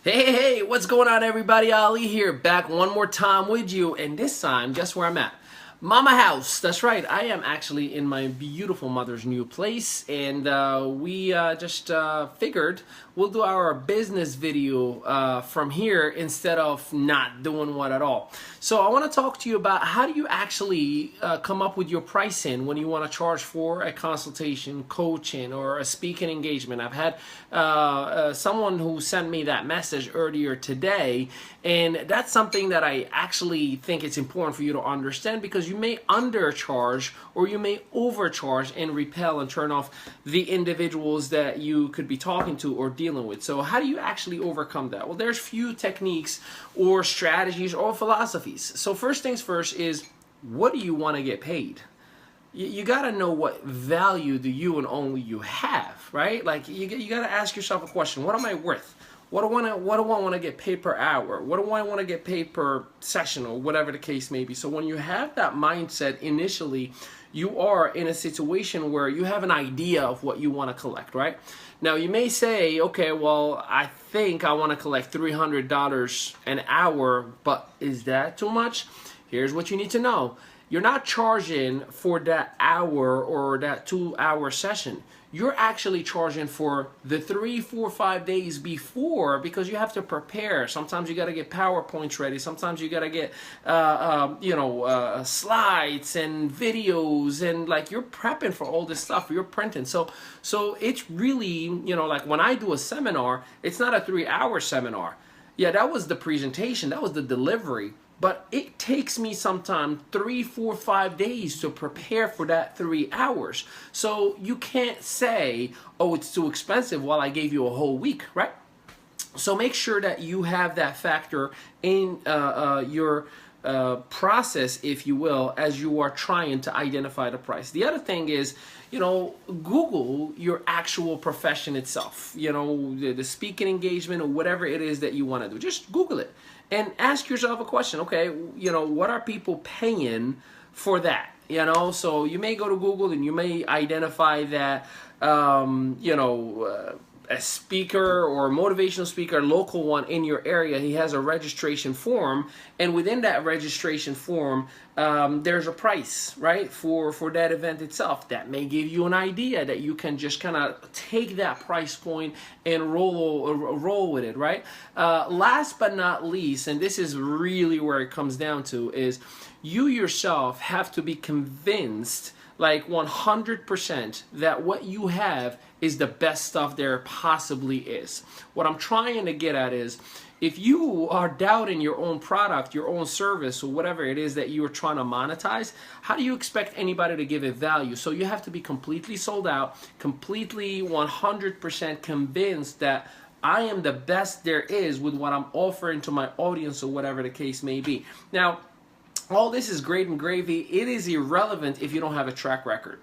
Hey, what's going on, everybody? Ali here, back one more time with you, and this time, guess where I'm at? Mama house. That's right. I am actually in my beautiful mother's new place, and we just figured we'll do our business video from here instead of not doing one at all. So I want to talk to you about how do you actually come up with your pricing when you want to charge for a consultation, coaching, or a speaking engagement. I've had someone who sent me that message earlier today, and that's something that I actually think it's important for you to understand, because you may undercharge or you may overcharge and repel and turn off the individuals that you could be talking to or dealing with. So how do you actually overcome that? Well, there's few techniques or strategies or philosophies. So first things first is, what do you want to get paid? You got to know what value do you and only you have, right? Like you got to ask yourself a question: what am I worth? What do I want to get paid per hour? What do I want to get paid per session, or whatever the case may be? So when you have that mindset initially, you are in a situation where you have an idea of what you want to collect, right? Now you may say, okay, well, I think I want to collect $300 an hour, but is that too much? Here's what you need to know. You're not charging for that hour or that 2-hour session. You're actually charging for the 3, 4, 5 days before, because you have to prepare. Sometimes you got to get PowerPoints ready. Sometimes you got to get, slides and videos, and like you're prepping for all this stuff. You're printing. So it's really, like when I do a seminar, it's not a 3-hour seminar. Yeah, that was the presentation. That was the delivery. But it takes me sometimes 3, 4, 5 days to prepare for that 3 hours. So you can't say, oh, it's too expensive while I gave you a whole week, right? So make sure that you have that factor in your process, if you will, as you are trying to identify the price. The other thing is, Google your actual profession itself, the speaking engagement or whatever it is that you want to do. Just Google it and ask yourself a question. Okay, what are people paying for that? So you may go to Google and you may identify that, a speaker or a motivational speaker, a local one in your area, he has a registration form, and within that registration form, there's a price, right, for that event itself. That may give you an idea that you can just kind of take that price point and roll with it, right? Last but not least, and this is really where it comes down to, is you yourself have to be convinced, like 100%, that what you have is the best stuff there possibly is. What I'm trying to get at is, if you are doubting your own product, your own service, or whatever it is that you are trying to monetize, how do you expect anybody to give it value? So you have to be completely sold out, completely 100% convinced that I am the best there is with what I'm offering to my audience, or whatever the case may be. Now, all this is great and gravy. It is irrelevant if you don't have a track record.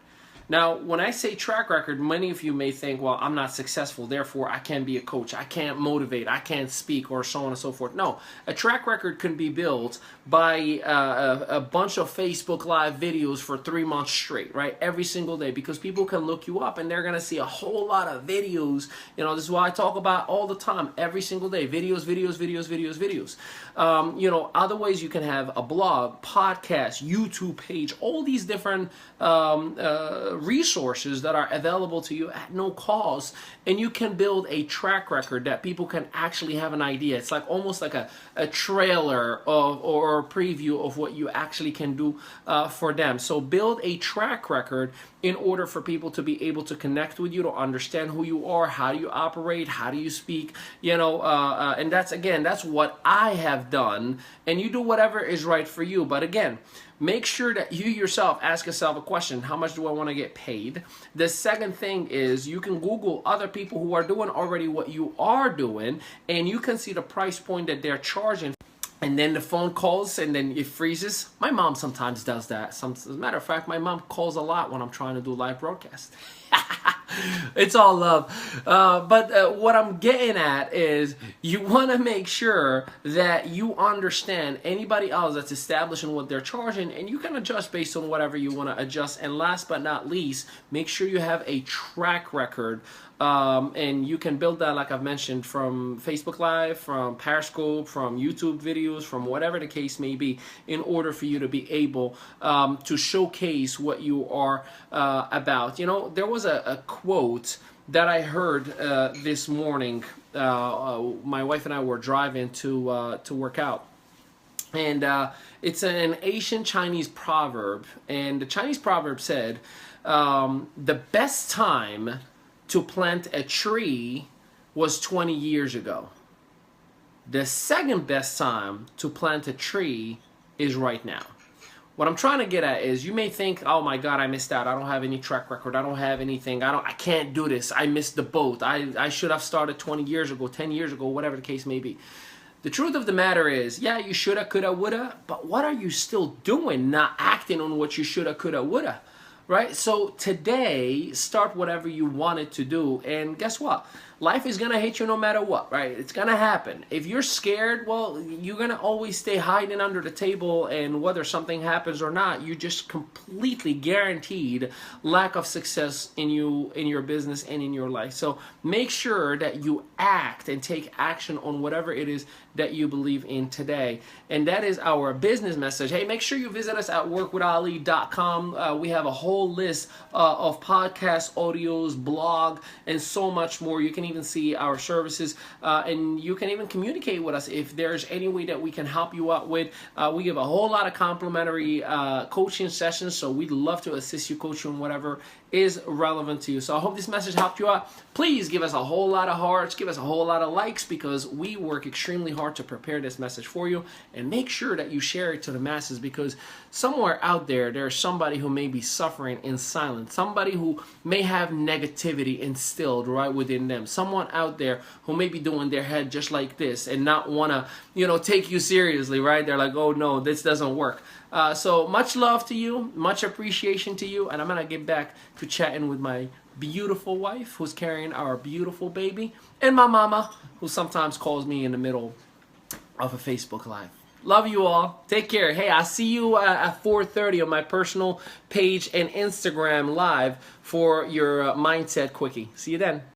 Now, when I say track record, many of you may think, well, I'm not successful, therefore I can't be a coach, I can't motivate, I can't speak, or so on and so forth. No, a track record can be built by a bunch of Facebook Live videos for 3 months straight, right? Every single day, because people can look you up and they're going to see a whole lot of videos. This is what I talk about all the time, every single day. Videos. Other ways you can have a blog, podcast, YouTube page, all these different resources that are available to you at no cost, and you can build a track record that people can actually have an idea. It's like almost like a trailer or a preview of what you actually can do for them. So build a track record in order for people to be able to connect with you, to understand who you are, how do you operate, how do you speak, and that's what I have done, and you do whatever is right for you. But again, make sure that you yourself ask yourself a question: how much do I want to get paid? The second thing is, you can Google other people who are doing already what you are doing, and you can see the price point that they're charging. And then the phone calls, and then it freezes. My mom sometimes does that. As a matter of fact, my mom calls a lot when I'm trying to do live broadcast. It's all love. But what I'm getting at is, you want to make sure that you understand anybody else that's establishing what they're charging, and you can adjust based on whatever you want to adjust. And last but not least, make sure you have a track record And you can build that, like I've mentioned, from Facebook Live, from Periscope, from YouTube videos, from whatever the case may be, in order for you to be able to showcase what you are about. You know, there was a quote that I heard this morning. My wife and I were driving to work out. And it's an ancient Chinese proverb. And the Chinese proverb said, the best time to plant a tree was 20 years ago. The second best time to plant a tree is right now. What I'm trying to get at is, you may think, oh my God, I missed out. I don't have any track record. I don't have anything. I can't do this. I missed the boat. I should have started 20 years ago, 10 years ago, whatever the case may be. The truth of the matter is, yeah, you shoulda, coulda, woulda, but what are you still doing, not acting on what you shoulda, coulda, woulda, right? So today, start whatever you wanted to do, and guess what? Life is going to hit you no matter what, right? It's going to happen. If you're scared, well, you're going to always stay hiding under the table, and whether something happens or not, you just completely guaranteed lack of success in your business and in your life. So make sure that you act and take action on whatever it is that you believe in today. And that is our business message. Hey, make sure you visit us at workwithali.com. We have a whole list of podcasts, audios, blog, and so much more. You can even see our services, and you can even communicate with us if there's any way that we can help you out with. We give a whole lot of complimentary coaching sessions, so we'd love to assist you, coach you on whatever is relevant to you. So I hope this message helped you out. Please give us a whole lot of hearts, give us a whole lot of likes, because we work extremely hard to prepare this message for you. And make sure that you share it to the masses, because somewhere out there, there's somebody who may be suffering in silence, somebody who may have negativity instilled right within them, someone out there who may be doing their head just like this and not want to, take you seriously, right? They're like, oh no, this doesn't work. So much love to you, much appreciation to you, and I'm going to get back to chatting with my beautiful wife who's carrying our beautiful baby, and my mama who sometimes calls me in the middle of a Facebook Live. Love you all. Take care. Hey, I'll see you at 4:30 on my personal page and Instagram Live for your Mindset Quickie. See you then.